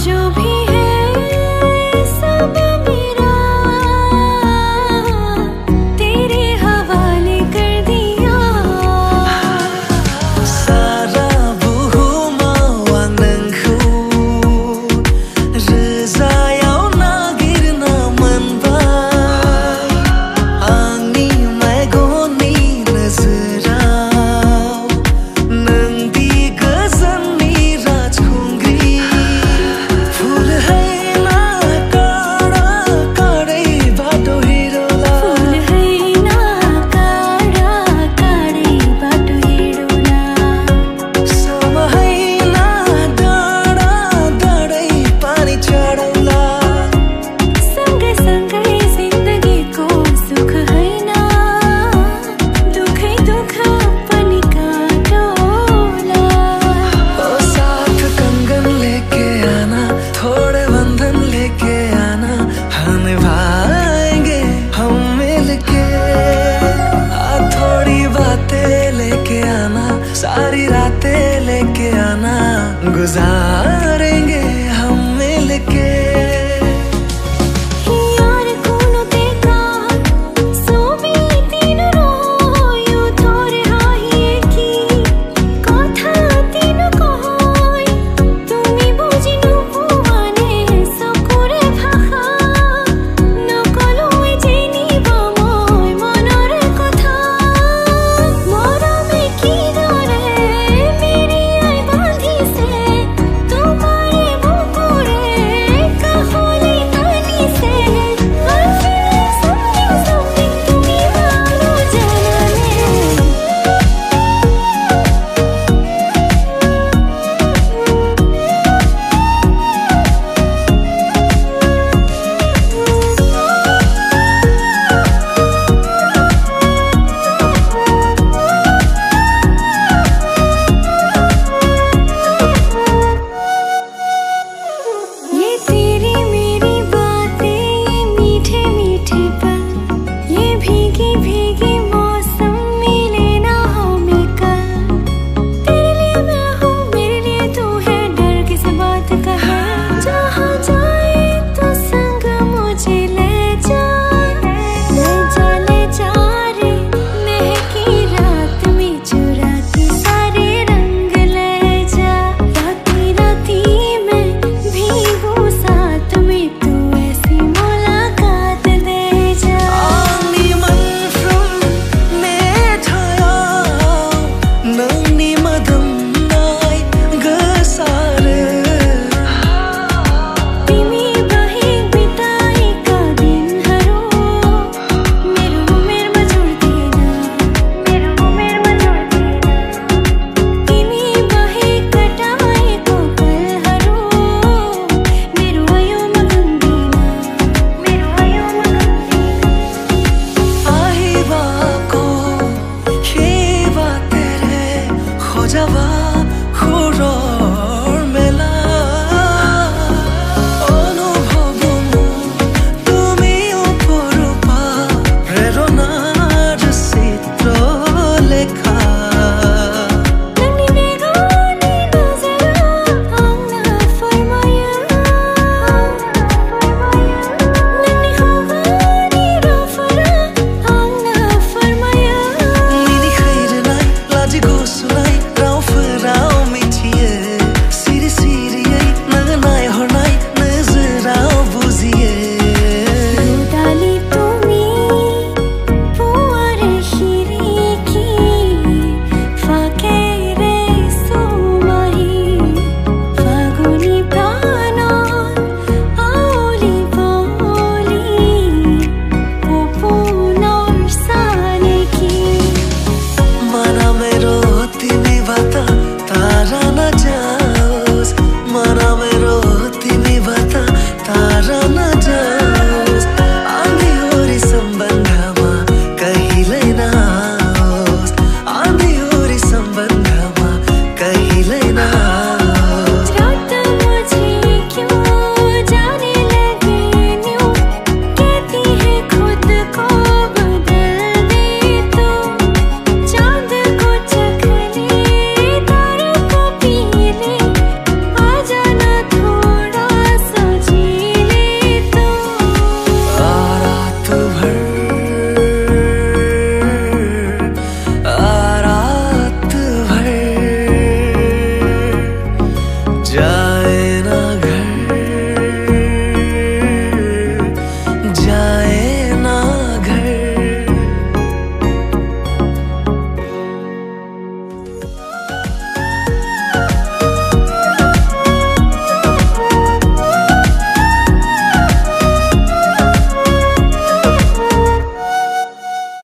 जो भी है सब मेरा तेरे हवाले कर दिया. Sarabhuma wanangku Rezayau nagir naman ba Angni mai goni nazarau Nang di gazan ni rajkungri Phul hai na kada kadai bato hirola फूल है ना काड़ा काड़े बाटो Hindola. Sama hai na dada dadai pani chadaula सँगै सँगै जिन्दगीको सुख हैन दुखै दुख पनि काटोला. ओ साथ कंगन लेके आना थोड़े बंधन लेके आना हाँ निभाएंगे हम मिलके थोड़ी बातें लेके आना सारी रातें लेके आना गुजार